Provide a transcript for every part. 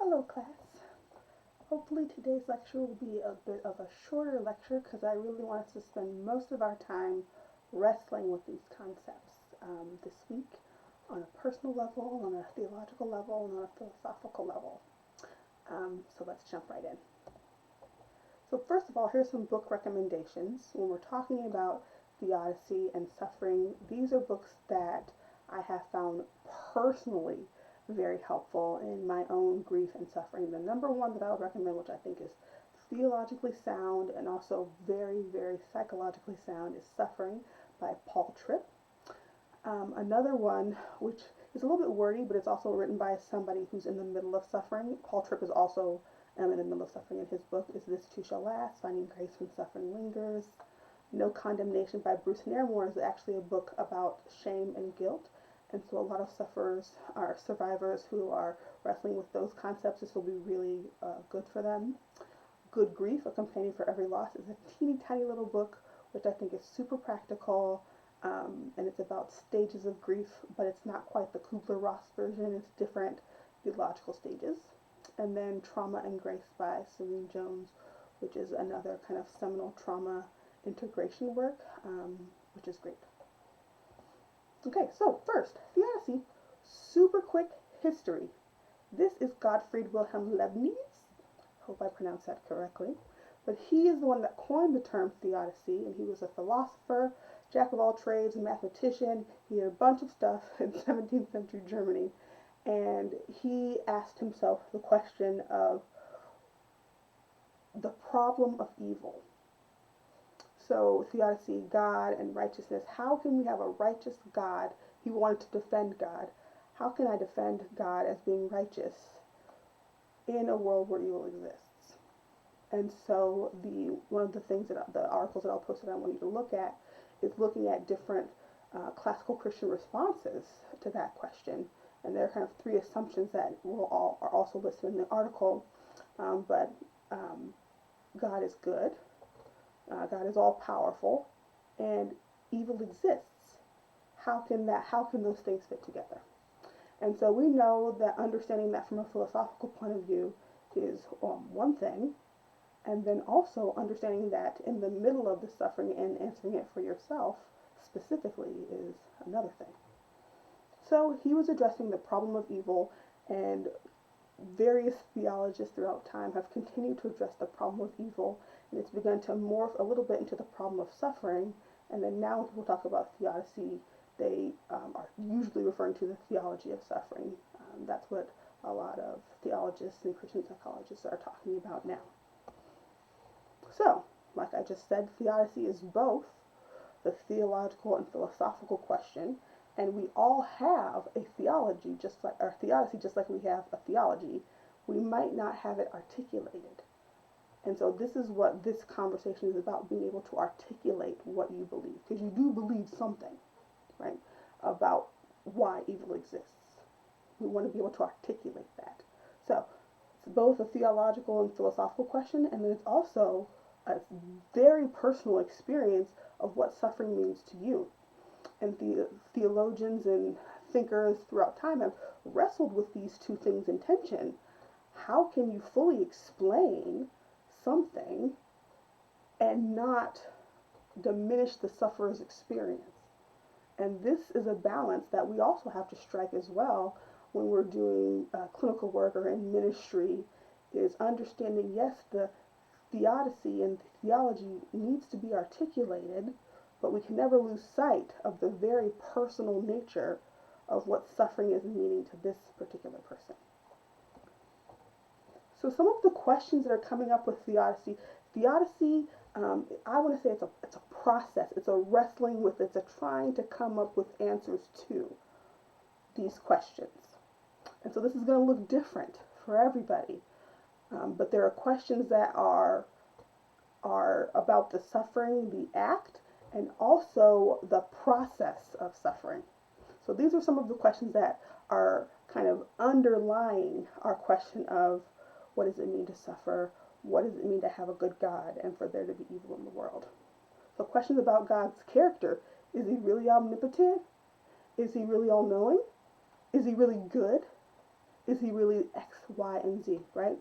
Hello class. Hopefully today's lecture will be a bit of a shorter lecture because I really want us to spend most of our time wrestling with these concepts this week on a personal level, on a theological level, and on a philosophical level. So let's jump right in. So first of all, here's some book recommendations. When we're talking about theodicy and suffering, these are books that I have found personally very helpful in my own grief and suffering. The number one that I would recommend, which I think is theologically sound and also very, very psychologically sound, is Suffering by Paul Tripp. Another one, which is a little bit wordy, but it's also written by somebody who's in the middle of suffering. Paul Tripp is also in the middle of suffering in his book, is This Too Shall Last, Finding Grace When Suffering Lingers. No Condemnation by Bruce Nairmore is actually a book about shame and guilt. And so a lot of sufferers are survivors who are wrestling with those concepts. This will be really good for them. Good Grief, A Companion for Every Loss is a teeny tiny little book, which I think is super practical. And it's about stages of grief, but it's not quite the Kubler-Ross version. It's different theological stages. And then Trauma and Grace by Serene Jones, which is another kind of seminal trauma integration work, which is great. Okay, so first, theodicy, super quick history. This is Gottfried Wilhelm Leibniz. Hope I pronounced that correctly. But he is the one that coined the term theodicy, and he was a philosopher, jack of all trades, a mathematician. He did a bunch of stuff in 17th century Germany. And he asked himself the question of the problem of evil. So theodicy, God and righteousness. How can we have a righteous God? He wanted to defend God. How can I defend God as being righteous in a world where evil exists? And so one of the things that the articles that I'll post that I want you to look at is looking at different classical Christian responses to that question. And there are kind of three assumptions that are also listed in the article. But God is good. God is all powerful, and evil exists. How can those things fit together? And so we know that understanding that from a philosophical point of view is one thing, and then also understanding that in the middle of the suffering and answering it for yourself specifically is another thing. So he was addressing the problem of evil, and various theologians throughout time have continued to address the problem of evil, and it's begun to morph a little bit into the problem of suffering. And then now when people talk about theodicy, they are usually referring to the theology of suffering. That's what a lot of theologists and Christian psychologists are talking about now. So, like I just said, theodicy is both the theological and philosophical question, and we all have a theology, just like our theodicy, just like we have a theology. We might not have it articulated. And so this is what this conversation is about, being able to articulate what you believe. Because you do believe something, right, about why evil exists. We want to be able to articulate that. So it's both a theological and philosophical question, and then it's also a very personal experience of what suffering means to you. And theologians and thinkers throughout time have wrestled with these two things in tension. How can you fully explain something and not diminish the sufferer's experience? And this is a balance that we also have to strike as well when we're doing clinical work or in ministry, is understanding, yes, the theodicy and theology needs to be articulated, but we can never lose sight of the very personal nature of what suffering is meaning to this particular person. So some of the questions that are coming up with theodicy, I want to say it's a process. It's a wrestling with, it's a trying to come up with answers to these questions. And so this is going to look different for everybody. But there are questions that are about the suffering, the act, and also the process of suffering. So these are some of the questions that are kind of underlying our question of what does it mean to suffer? What does it mean to have a good God and for there to be evil in the world? So questions about God's character. Is he really omnipotent? Is he really all-knowing? Is he really good? is he really X, Y, and Z, right?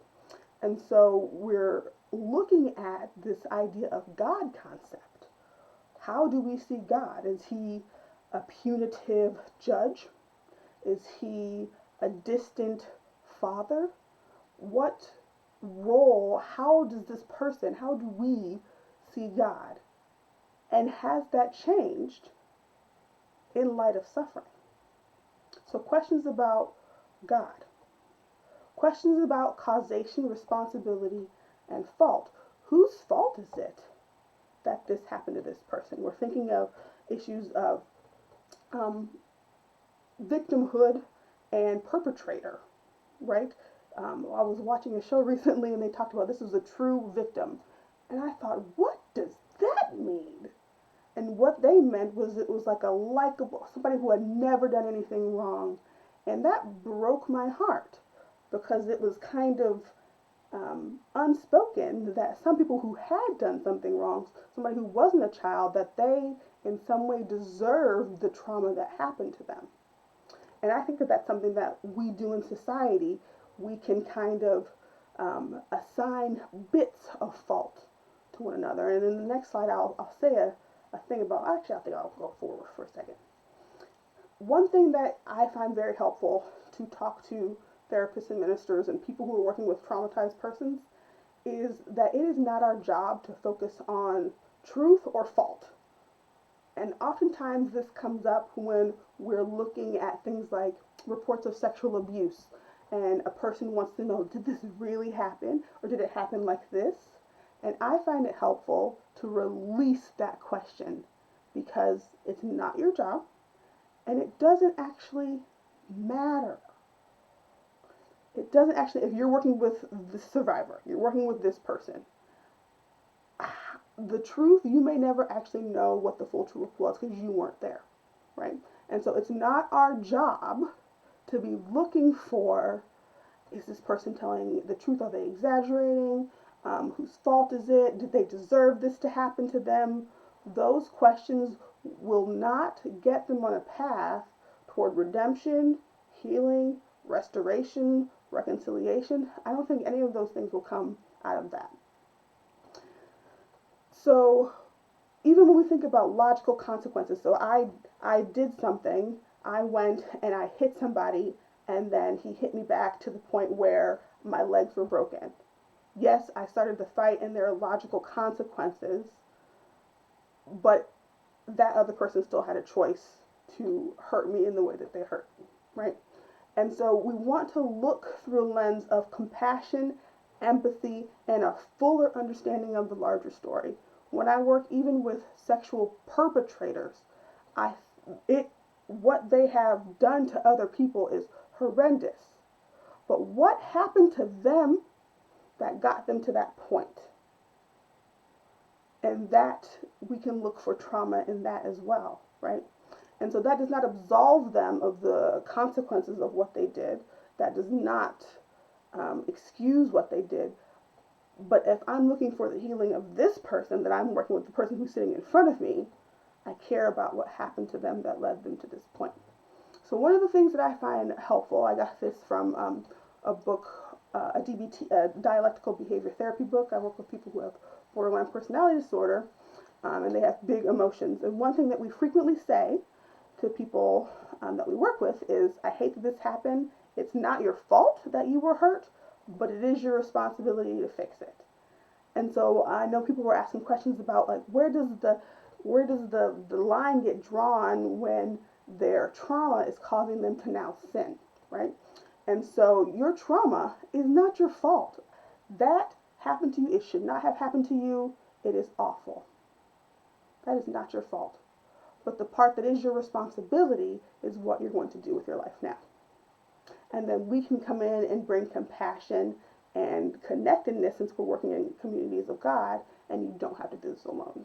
And so we're looking at this idea of God concept. How do we see God? Is he a punitive judge? Is he a distant father? What role, how does this person, how do we see God? And has that changed in light of suffering? So questions about God. Questions about causation, responsibility, and fault. Whose fault is it that this happened to this person? We're thinking of issues of um, victimhood and perpetrator, right? I was watching a show recently and they talked about this was a true victim. And I thought, what does that mean? And what they meant was it was like a likable, somebody who had never done anything wrong. And that broke my heart because it was kind of unspoken that some people who had done something wrong, somebody who wasn't a child, that they in some way deserved the trauma that happened to them. And I think that that's something that we do in society. We can kind of assign bits of fault to one another. And in the next slide, I'll say a thing about, actually, I think I'll go forward for a second. One thing that I find very helpful to talk to therapists and ministers and people who are working with traumatized persons is that it is not our job to focus on truth or fault. And oftentimes this comes up when we're looking at things like reports of sexual abuse and a person wants to know, did this really happen or did it happen like this? And I find it helpful to release that question because it's not your job and it doesn't actually matter. It doesn't actually, if you're working with the survivor, you're working with this person, the truth, you may never actually know what the full truth was because you weren't there, right? And so it's not our job to be looking for, is this person telling the truth? Are they exaggerating? Whose fault is it? Did they deserve this to happen to them? Those questions will not get them on a path toward redemption, healing, restoration, reconciliation. I don't think any of those things will come out of that. So even when we think about logical consequences, so I did something, I went and I hit somebody, and then he hit me back to the point where my legs were broken. Yes, I started the fight and there are logical consequences, but that other person still had a choice to hurt me in the way that they hurt me, right? And so we want to look through a lens of compassion, empathy, and a fuller understanding of the larger story. When I work even with sexual perpetrators, what they have done to other people is horrendous. But what happened to them that got them to that point? And that we can look for trauma in that as well, right? And so that does not absolve them of the consequences of what they did. That does not excuse what they did. But if I'm looking for the healing of this person, that I'm working with the person who's sitting in front of me, I care about what happened to them that led them to this point. So one of the things that I find helpful, I got this from a book, a DBT, a dialectical behavior therapy book. I work with people who have borderline personality disorder, and they have big emotions. And one thing that we frequently say to people that we work with is, I hate that this happened. It's not your fault that you were hurt, but it is your responsibility to fix it. And so I know people were asking questions about, like, where does the line get drawn when their trauma is causing them to now sin, right? And so your trauma is not your fault. That happened to you. It should not have happened to you. It is awful. That is not your fault. But the part that is your responsibility is what you're going to do with your life now. And then we can come in and bring compassion and connectedness, since we're working in communities of God, and you don't have to do this alone.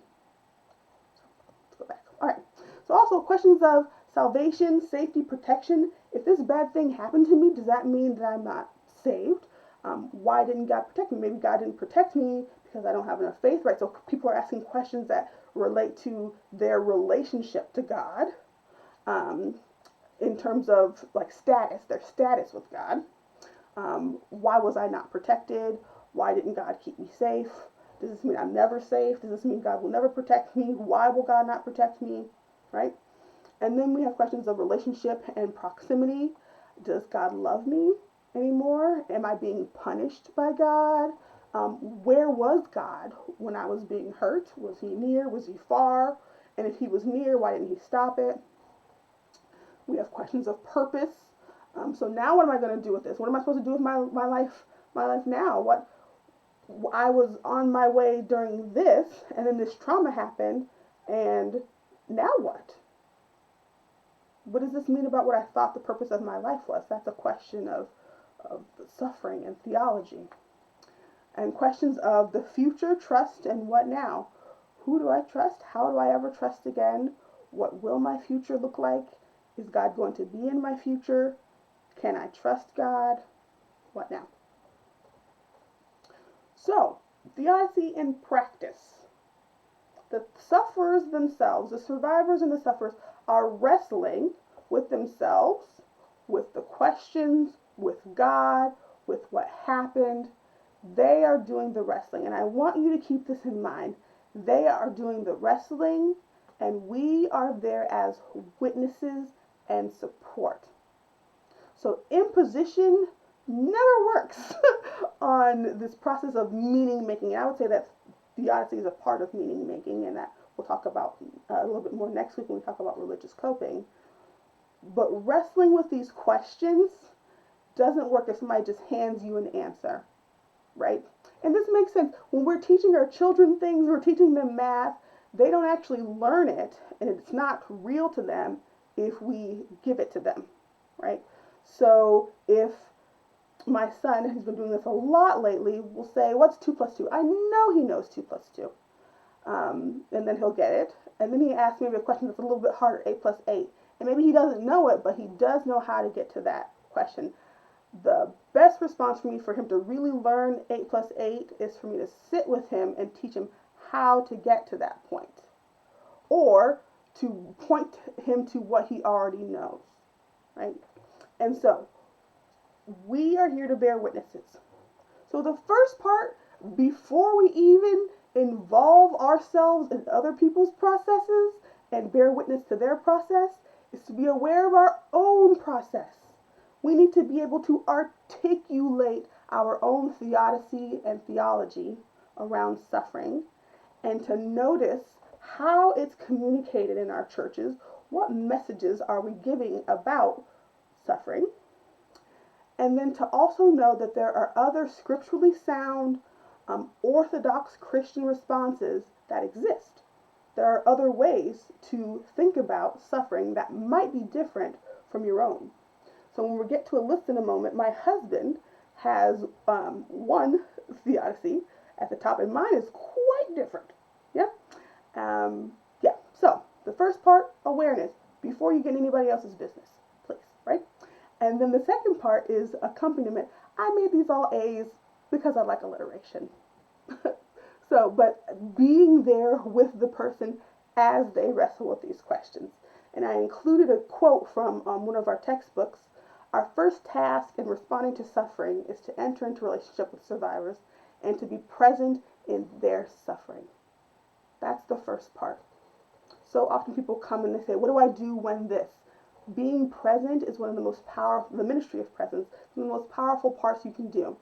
So let's go back. All right. So also questions of salvation, safety, protection. If this bad thing happened to me, does that mean that I'm not saved? Why didn't God protect me? Maybe God didn't protect me because I don't have enough faith, right? So people are asking questions that relate to their relationship to God, in terms of like status, their status with God. Why was I not protected? Why didn't God keep me safe? Does this mean I'm never safe? Does this mean God will never protect me? Why will God not protect me? Right? And then we have questions of relationship and proximity. Does God love me anymore? Am I being punished by God? Where was God when I was being hurt? Was he near? Was he far? And if he was near, why didn't he stop it? We have questions of purpose. So now what am I going to do with this? What am I supposed to do with my life? My life now? What I was on my way during this, and then this trauma happened, and now what? What does this mean about what I thought the purpose of my life was? That's a question of suffering and theology. And questions of the future, trust, and what now? Who do I trust? How do I ever trust again? What will my future look like? Is God going to be in my future? Can I trust God? What now? So, theodicy in practice. The sufferers themselves, the survivors and the sufferers, are wrestling with themselves, with the questions, with God, with what happened. They are doing the wrestling. And I want you to keep this in mind. They are doing the wrestling, and we are there as witnesses and support. So imposition never works on this process of meaning making. And I would say that theodicy is a part of meaning making, and that we'll talk about a little bit more next week when we talk about religious coping. But wrestling with these questions doesn't work if somebody just hands you an answer, right? And this makes sense. When we're teaching our children things, we're teaching them math, they don't actually learn it, and it's not real to them if we give it to them, right? So if my son, who's been doing this a lot lately, will say, what's 2 plus 2? I know he knows 2 plus 2. And then he'll get it. And then he asks maybe a question that's a little bit harder, 8 plus 8. And maybe he doesn't know it, but he does know how to get to that question. The best response for me for him to really learn 8 plus 8 is for me to sit with him and teach him how to get to that point. Or to point him to what he already knows, right? And so, we are here to bear witnesses. So the first part, before we even involve ourselves in other people's processes and bear witness to their process, is to be aware of our own process. We need to be able to articulate our own theodicy and theology around suffering, and to notice how it's communicated in our churches. What messages are we giving about suffering? And then to also know that there are other scripturally sound, orthodox Christian responses that exist. There are other ways to think about suffering that might be different from your own. So when we get to a list in a moment, my husband has one theodicy at the top, and mine is quite different. Yeah? Yeah. So the first part, awareness, before you get anybody else's business, please, right? And then the second part is accompaniment. I made these all A's because I like alliteration. So, but being there with the person as they wrestle with these questions. And I included a quote from one of our textbooks. Our first task in responding to suffering is to enter into a relationship with survivors and to be present in their suffering. That's the first part. So often people come and they say, what do I do when this? Being present is one of the most powerful, the ministry of presence, one of the most powerful parts you can do.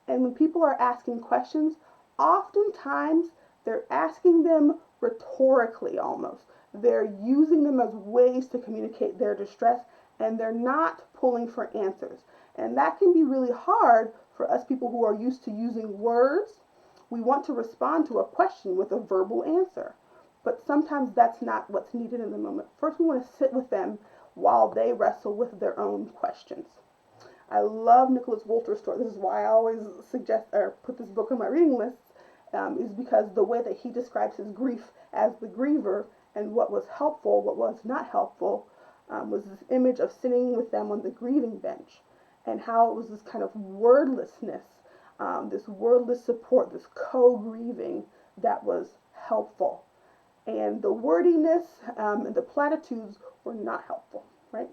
And when people are asking questions, oftentimes they're asking them rhetorically almost. They're using them as ways to communicate their distress, and they're not pulling for answers. And that can be really hard for us people who are used to using words. We want to respond to a question with a verbal answer, but sometimes that's not what's needed in the moment. First, we want to sit with them while they wrestle with their own questions. I love Nicholas Wolter's story. This is why I always suggest or put this book on my reading list, is because the way that he describes his grief as the griever and what was helpful, what was not helpful, was this image of sitting with them on the grieving bench, and how it was this kind of wordlessness, this wordless support, this co-grieving that was helpful. And the wordiness and the platitudes were not helpful, right?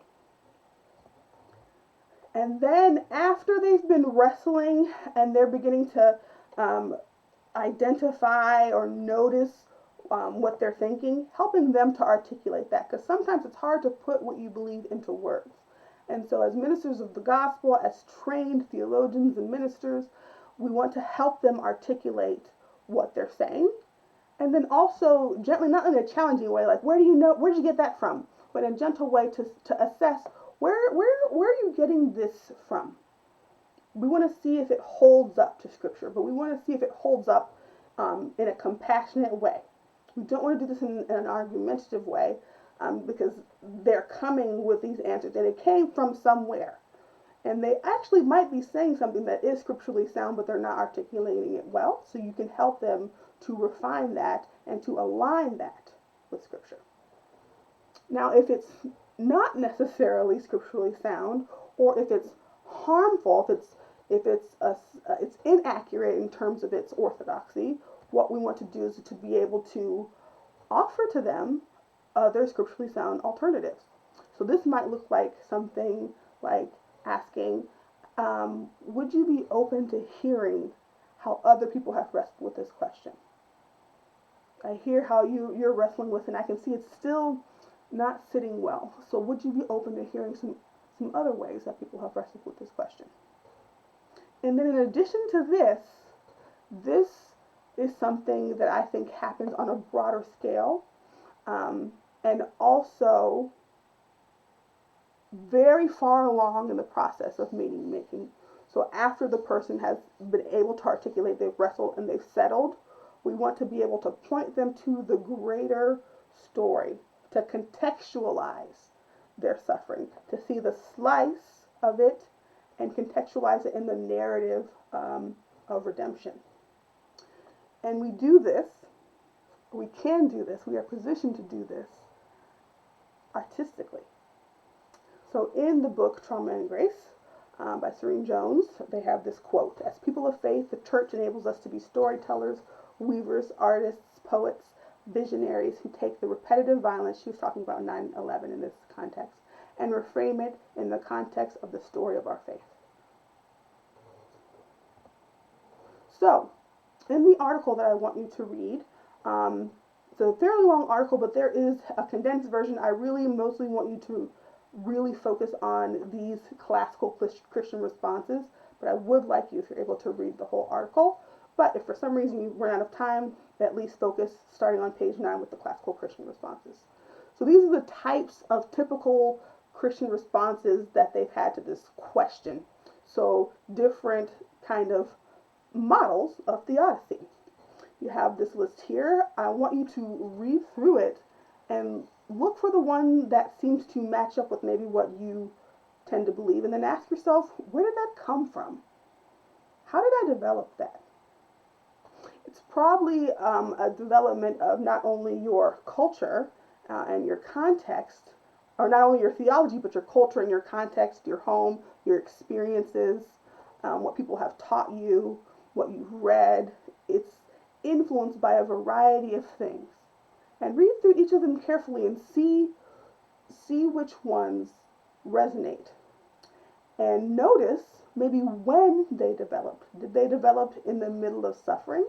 And then after they've been wrestling and they're beginning to identify or notice what they're thinking, helping them to articulate that, because sometimes it's hard to put what you believe into words. And so, as ministers of the gospel, as trained theologians and ministers, we want to help them articulate what they're saying. And then also gently, not in a challenging way, like, where did you get that from? But in a gentle way to assess where are you getting this from? We want to see if it holds up to Scripture, but we want to see if it holds up in a compassionate way. We don't want to do this in an argumentative way because they're coming with these answers, and it came from somewhere. And they actually might be saying something that is scripturally sound, but they're not articulating it well. So you can help them to refine that and to align that with Scripture. Now, if it's not necessarily scripturally sound, or if it's harmful, if it's inaccurate in terms of its orthodoxy, what we want to do is to be able to offer to them other scripturally sound alternatives. So this might look like something like asking, would you be open to hearing how other people have wrestled with this question? I hear how you're wrestling with, and I can see it's still not sitting well. So would you be open to hearing some other ways that people have wrestled with this question? And then in addition to this is something that I think happens on a broader scale, and also very far along in the process of meaning making. So after the person has been able to articulate, they've wrestled and they've settled, we want to be able to point them to the greater story, to contextualize their suffering, to see the slice of it and contextualize it in the narrative of redemption. And we do this, we can do this, we are positioned to do this artistically. So in the book Trauma and Grace by Serene Jones, they have this quote: as people of faith, the church enables us to be storytellers, weavers, artists, poets, visionaries who take the repetitive violence, she was talking about 9/11 in this context, and reframe it in the context of the story of our faith. So, in the article that I want you to read, it's a fairly long article, but there is a condensed version. I really mostly want you to really focus on these classical Christian responses, but I would like you, if you're able to read the whole article. But if for some reason you run out of time, at least focus starting on page 9 with the classical Christian responses. So these are the types of typical Christian responses that they've had to this question. So different kind of models of theodicy. You have this list here. I want you to read through it and look for the one that seems to match up with maybe what you tend to believe, and then ask yourself, where did that come from? How did I develop that? It's probably a development of not only your culture and your context, or not only your theology, but your culture and your context, your home, your experiences, what people have taught you, what you've read. It's influenced by a variety of things. And read through each of them carefully and see which ones resonate. And notice maybe when they developed. Did they develop in the middle of suffering?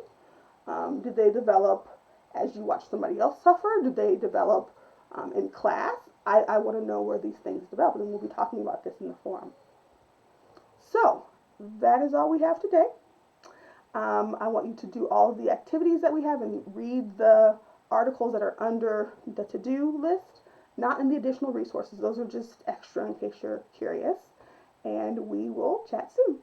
Did they develop as you watch somebody else suffer? Did they develop in class? I want to know where these things develop, and we'll be talking about this in the forum. So, that is all we have today. I want you to do all of the activities that we have and read the articles that are under the to-do list, not in the additional resources. Those are just extra in case you're curious. And we will chat soon.